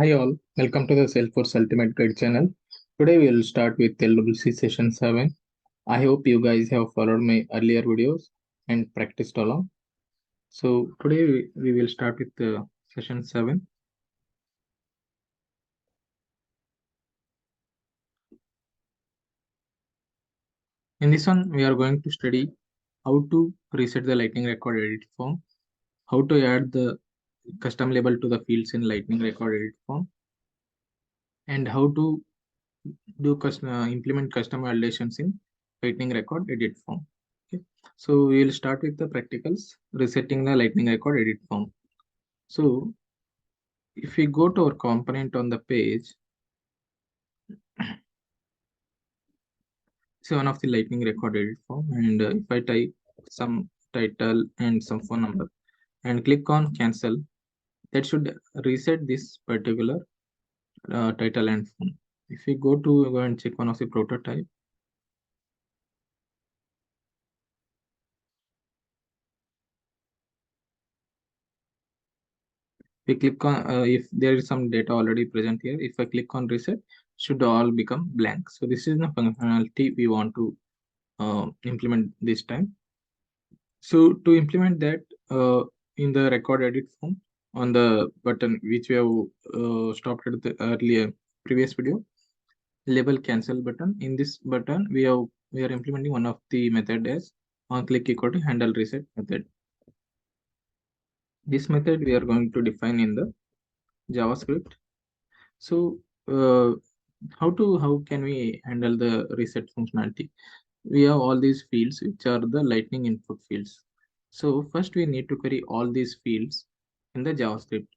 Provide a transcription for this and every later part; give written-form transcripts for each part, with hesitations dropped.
Hi all, welcome to the Salesforce Ultimate Guide channel. Today we will start with LWC session 7. I hope you guys have followed my earlier videos and practiced along. So today we will start with the session 7. In this one, we are going to study how to reset the Lightning Record edit form, how to add the custom label to the fields in Lightning Record edit form, and how to implement custom validations in Lightning Record edit form. Okay, so we will start with the practicals, resetting the Lightning Record edit form. So if we go to our component on the page, it's one of the Lightning Record edit form, and if I type some title and some phone number and click on cancel, that should reset this particular title and phone. If we go and check one of the prototype, we click on if there is some data already present here, if I click on reset, should all become blank. So this is the functionality we want to implement this time. So to implement that in the record edit form on the button which we have stopped at the earlier previous video, label cancel button. In this button we are implementing one of the method as on click equal to handle reset method. This method we are going to define in the JavaScript. So how can we handle the reset functionality? We have all these fields which are the Lightning input fields. So first we need to query all these fields in the JavaScript.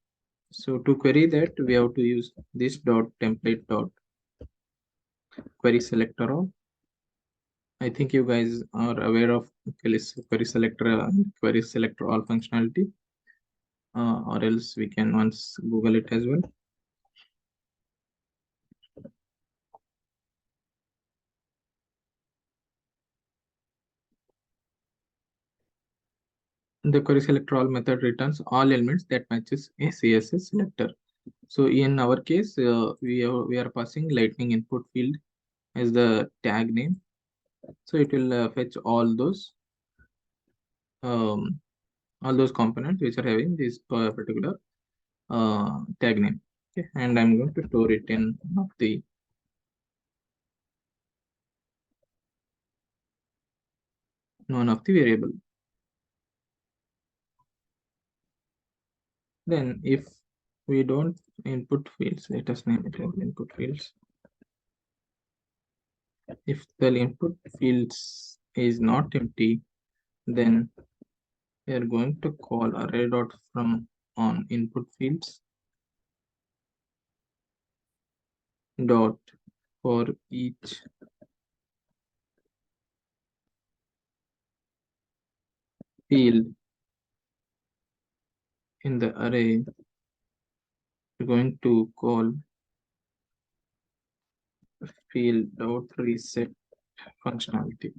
So to query that, we have to use this dot template dot query selector all. I think you guys are aware of query selector all functionality, or else we can once Google it as well. The query selector all method returns all elements that matches a CSS selector. So in our case, we are passing Lightning input field as the tag name. So it will fetch all those components which are having this particular tag name. Okay, and I'm going to store it in one of the variable. Then if we don't input fields, let us name it as input fields. If the input fields is not empty, then we are going to call array dot from on input fields dot for each field in the array. We're going to call field dot reset functionality.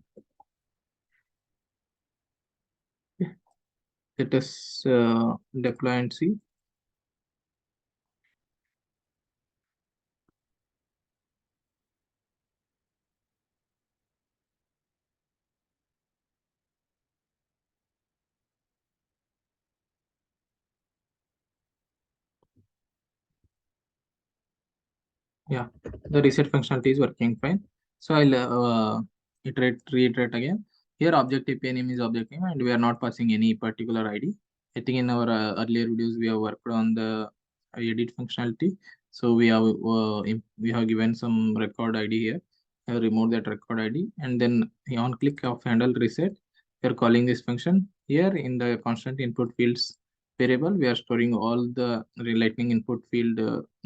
Let us deploy and see. Yeah, the reset functionality is working fine. So I'll reiterate again. Here object API name is object name, and we are not passing any particular ID. I think in our earlier videos we have worked on the edit functionality. So we have given some record ID here. I have removed that record ID, and then on click of handle reset, we are calling this function. Here in the constant input fields variable, we are storing all the Lightning input field,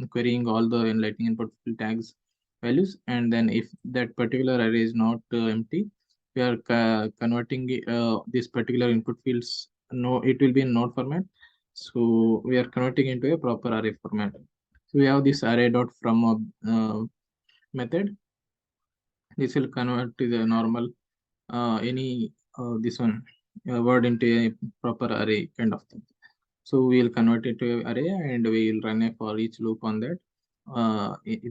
querying all the Lightning input field tags values, and then if that particular array is not empty, we are converting this particular input fields. No, it will be in node format, so we are converting into a proper array format. So we have this array dot from method. This will convert to the normal any this one word into a proper array kind of thing. So we will convert it to array and we will run a for each loop on that.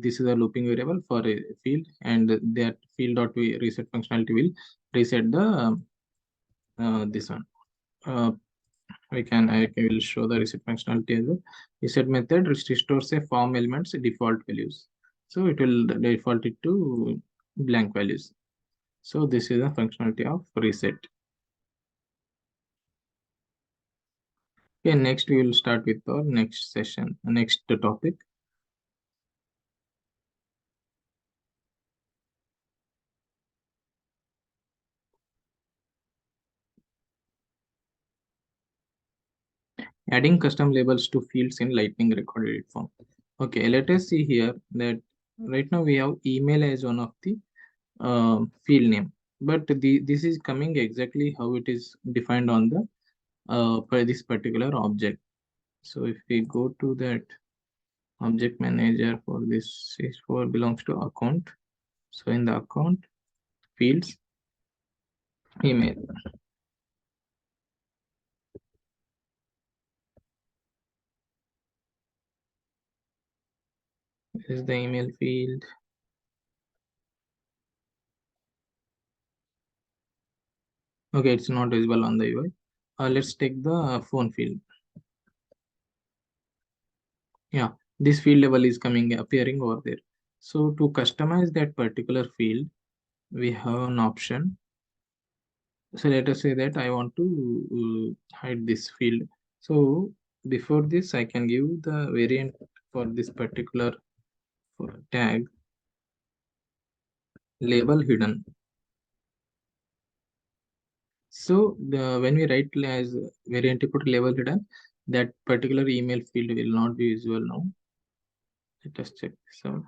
This is a looping variable for a field, and that field dot reset functionality will reset the this one. I will show the reset functionality as well. Reset method restores a form elements default values. So it will default it to blank values. So this is the functionality of reset. Okay, next we will start with our next session, next topic. Adding custom labels to fields in Lightning record edit form. Okay, let us see here that right now we have email as one of the field name, but this is coming exactly how it is defined on the by this particular object. So if we go to that object manager for this Salesforce belongs to account. So in the account fields, email. This is the email field. Okay, it's not visible on the UI. Let's take the phone field. Yeah, this field level is appearing over there. So to customize that particular field, we have an option. So let us say that I want to hide this field. So before this, I can give the variant for this particular tag label hidden. So when we write as variant put label hidden, that particular email field will not be visible now. Let us check this out.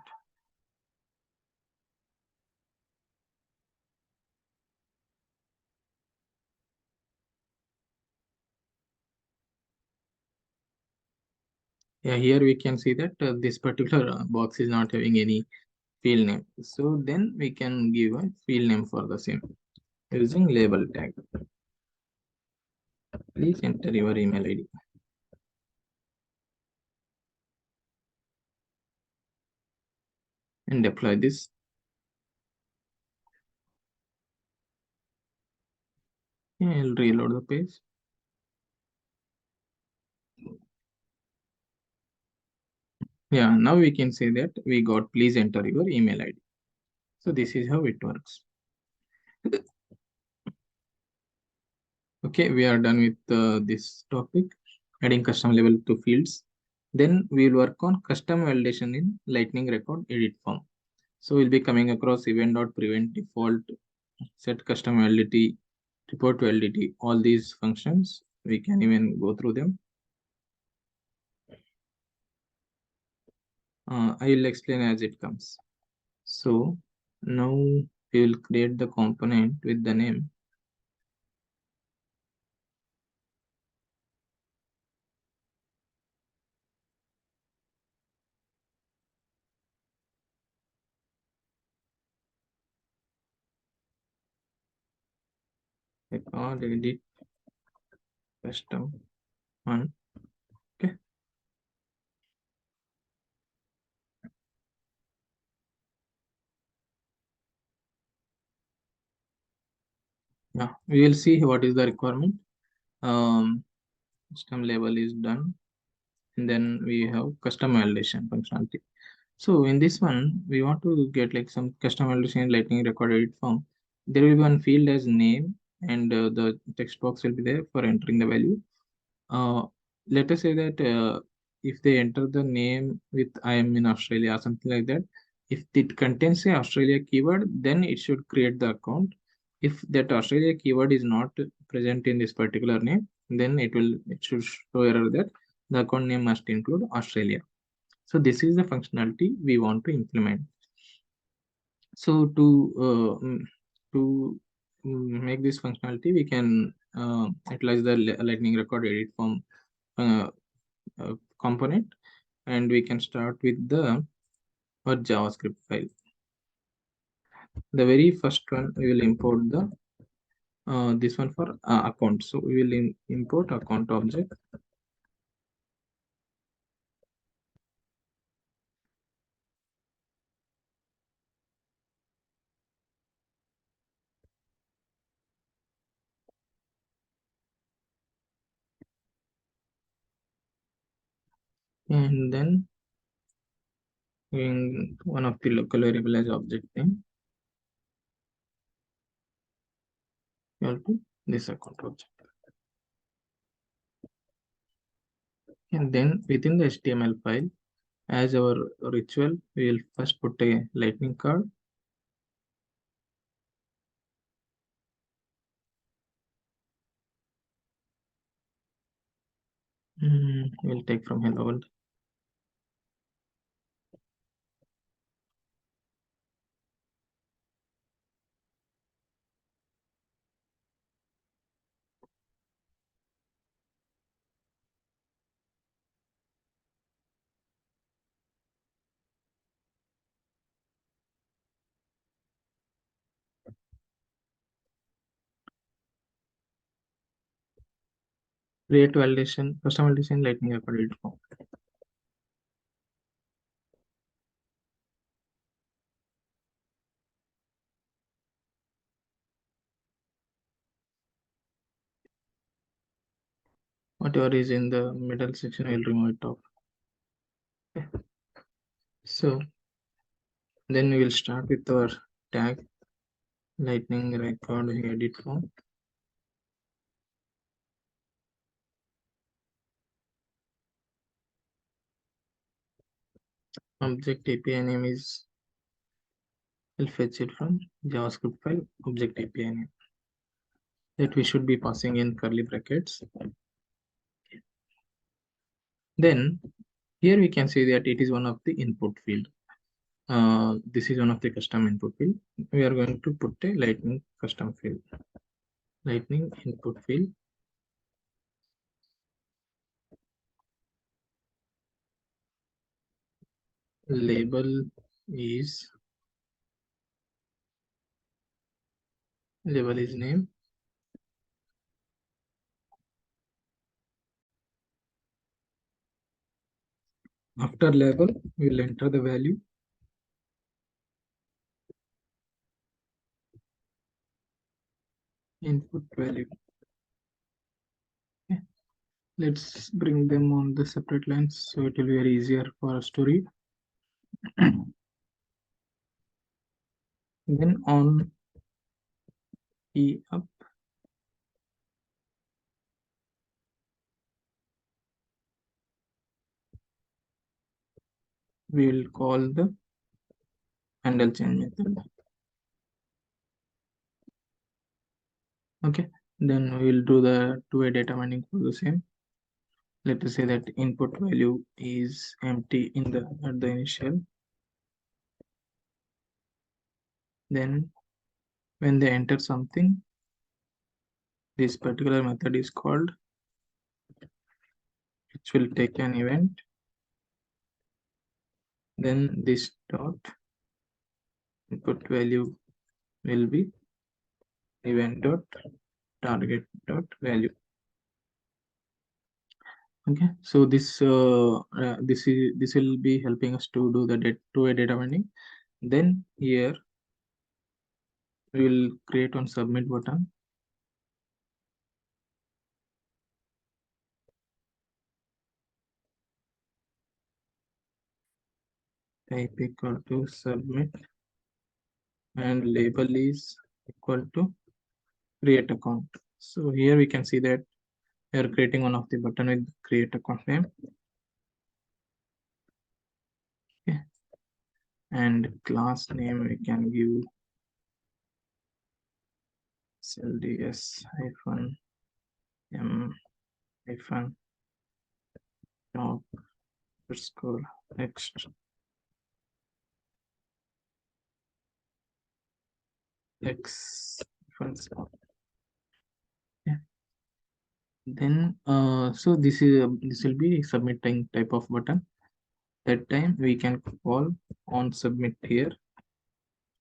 Yeah, here we can see that this particular box is not having any field name. So then we can give a field name for the same using label tag. Please enter your email ID and deploy this. Yeah, I'll reload the page. Yeah, now we can say that we got please enter your email ID. So this is how it works. Okay, we are done with this topic, adding custom label to fields. Then we will work on custom validation in Lightning record edit form. So we'll be coming across event.prevent default, set custom validity, report validity, all these functions. We can even go through them. I will explain as it comes. So now we will create the component with the name record edit custom one. Okay. Yeah, we will see what is the requirement. Custom label is done, and then we have custom validation functionality. So in this one, we want to get like some custom validation in Lightning record edit form. There will be one field as name, and the text box will be there for entering the value. Uh, Let us say that if they enter the name with I am in Australia or something like that, if it contains a Australia keyword, then it should create the account. If that Australia keyword is not present in this particular name, then it should show error that the account name must include Australia. So this is the functionality we want to implement. So make this functionality, we can utilize the Lightning record edit form uh, component, and we can start with the our JavaScript file. The very first one we will import the this one for account. So we will import account object. and then in one of the local variable as object name equal to this account object. And then within the HTML file, as our ritual, we will first put a lightning card. We'll take from hello world. Create validation, custom validation lightning record form. Whatever is in the middle section, I will remove it off. Okay. So then we will start with our tag lightning record edit form. Object API name is, will fetch it from JavaScript file object API name that we should be passing in curly brackets. Then here we can see that it is one of the input field. This is one of the custom input field. We are going to put a lightning custom field, lightning input field. Label is name. After label, we will enter the value. Input value. Okay. Let's bring them on the separate lines so it will be very easier for us to read. Then on E up, we will call the handle change method. Okay, then we will do the two-way data mining for the same. Let us say that input value is empty in the at the initial. Then when they enter something, this particular method is called, which will take an event. Then this dot input value will be event dot target dot value. Okay, so this will be helping us to do the two-way data mining. Then here we will create one submit button. Type equal to submit and label is equal to create account. So here we can see that we are creating one of the button with create account name. Okay. And class name we can give LDS hyphen m hyphen top underscore next x hyphen small. Yeah. Then so this will be submitting type of button. That time we can call on submit here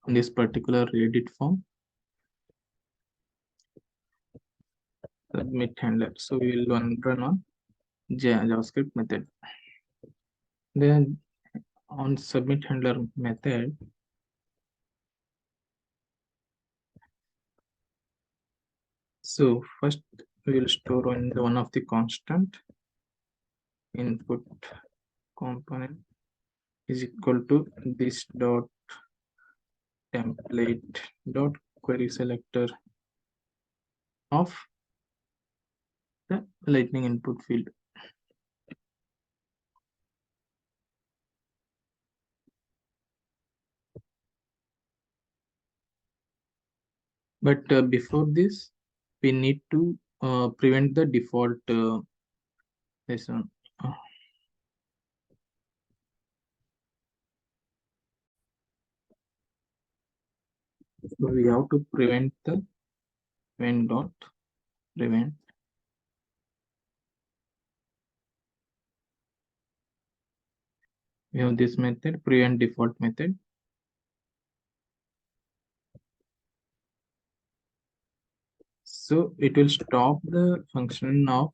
on this particular edit form. Submit handler. So we will run on JavaScript method. Then on submit handler method, so first we will store on the one of the constant input component is equal to this dot template dot query selector of the lightning input field. But before this, we need to prevent the default this one. So we have to prevent the when dot prevent. We have this method, prevent default method. So it will stop the function of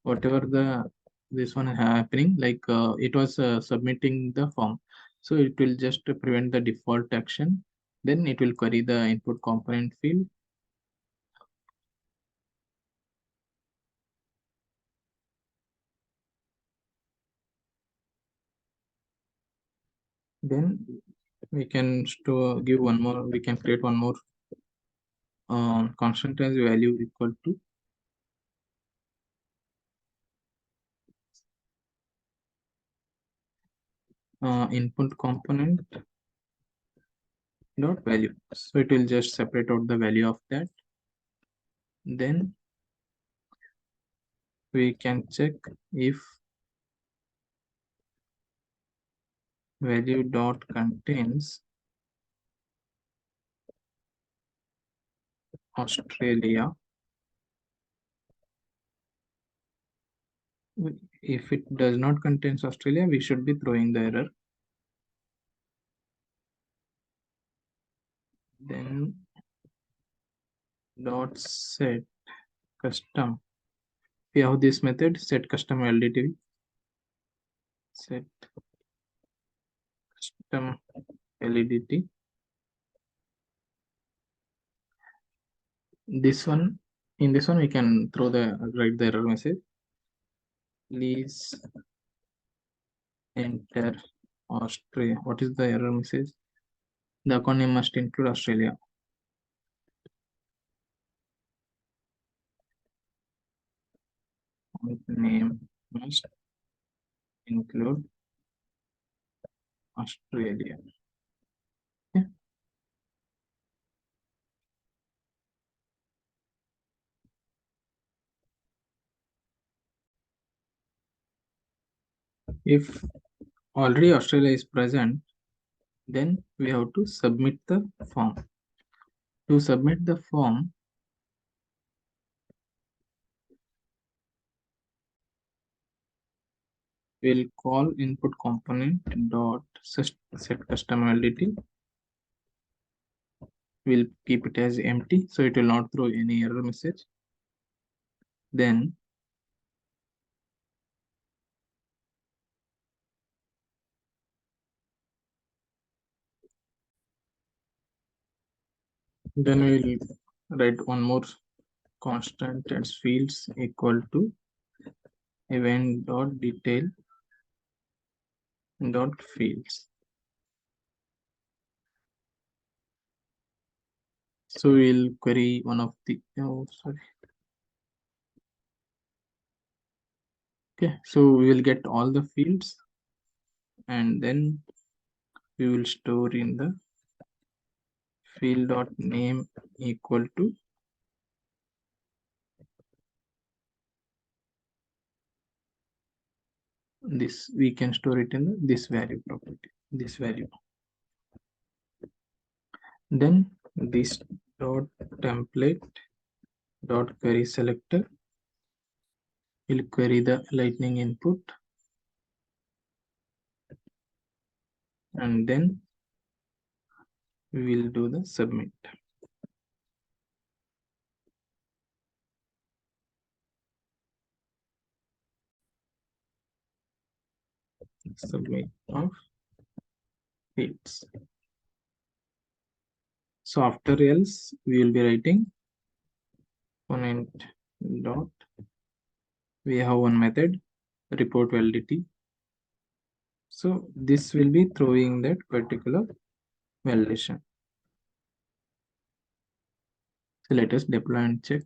whatever this one happening, like it was submitting the form. So it will just prevent the default action. Then it will query the input component field. Then we can give one more, we can create one more constant as value equal to input component dot value. So it will just separate out the value of that. Then we can check if value dot contains Australia. If it does not contain Australia, we should be throwing the error. Then dot set custom. We have this method set custom LDT. Set custom LDT. This one, in this one, we can write the error message. Please enter Australia. What is the error message? The account name must include Australia. Name must include Australia. Okay. If already Australia is present, then we have to submit the form. To submit the form, we'll call input component dot set custom LDT. We'll keep it as empty, so it will not throw any error message. Then we'll write one more constant as fields equal to event dot detail dot fields. So we'll query one of the okay, so we will get all the fields and then we will store in the field dot name equal to this. We can store it in this value property, this value. Then this dot template dot query selector will query the lightning input, and then we will do the submit. Submit of fields. So after else, we will be writing component dot. We have one method report validity. So this will be throwing that particular validation. So let us deploy and check.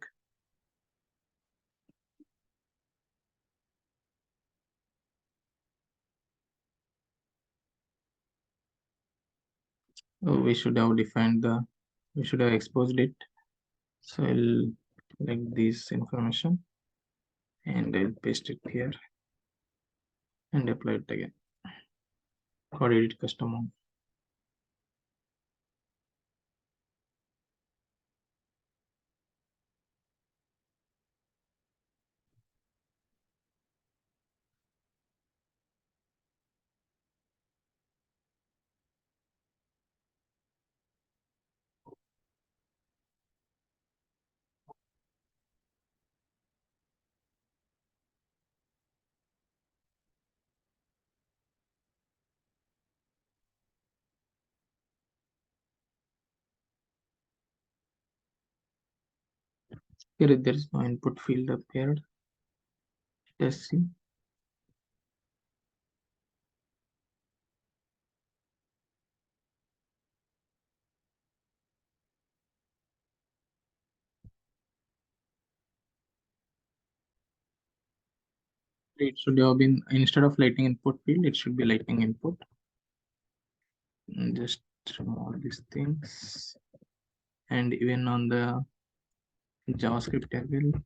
Oh, we should have exposed it. So I'll select this information and I'll paste it here and deploy it again. Or edit custom one. Here there is no input field appeared. Let's see. It should have been, instead of lightning input field, it should be lightning input. Just remove all these things. And even on the JavaScript table.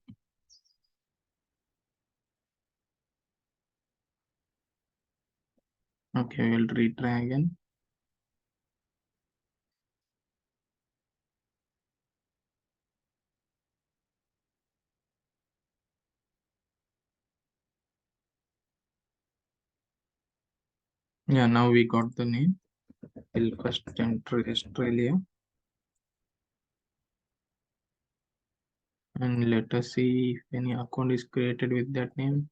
Okay, we'll retry again. Yeah, now we got the name. We'll first enter Australia. And let us see if any account is created with that name.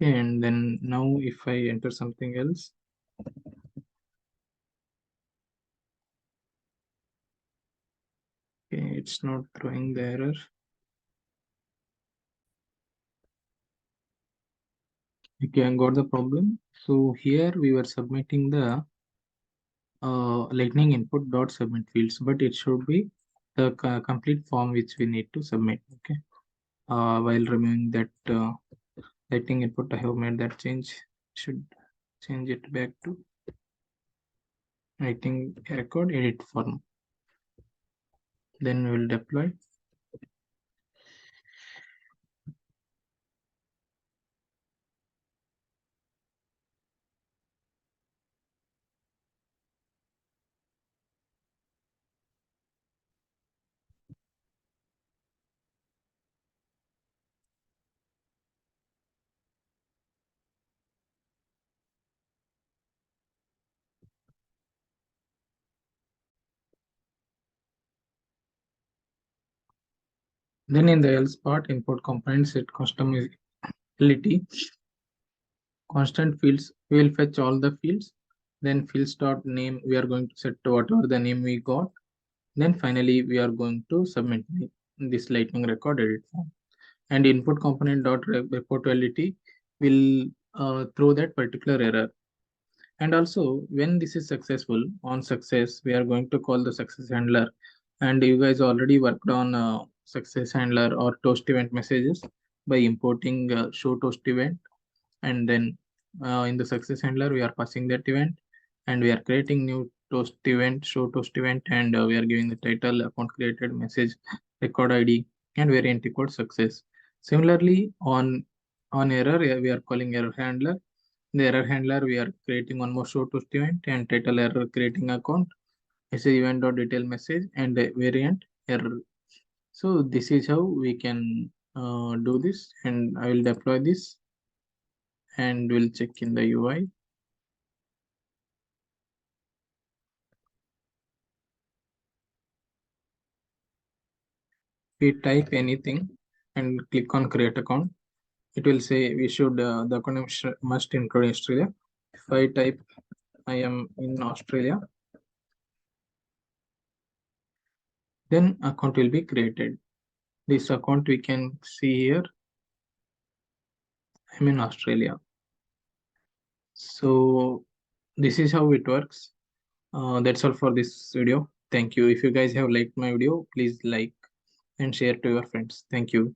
And then now if I enter something else, okay, it's not throwing the error. Okay, I got the problem. So here we were submitting the lightning input dot submit fields, but it should be the complete form which we need to submit. Okay, while removing that lightning input, I have made that change. Should change it back to lightning record edit form. Then we will deploy. Then in the else part, import component set customizability, constant fields. We will fetch all the fields. Then fields dot name, we are going to set to whatever the name we got. Then finally, we are going to submit this lightning record edit form. And input component dot reportability will throw that particular error. And also, when this is successful, on success, we are going to call the success handler. And you guys already worked on success handler or toast event messages by importing show toast event. And then in the success handler, we are passing that event and we are creating new toast event, show toast event, and we are giving the title, account created, message, record ID, and variant equal success. Similarly, on error, we are calling error handler. The error handler, we are creating one more show toast event and title error creating account, message event dot detail message, and variant error. So this is how we can do this, and I will deploy this and we'll check in the UI. We type anything and click on create account. It will say we should the account must include Australia. If I type I am in Australia, then account will be created. This account we can see here. I'm in Australia. So this is how it works. That's all for this video. Thank you. If you guys have liked my video, please like and share to your friends. Thank you.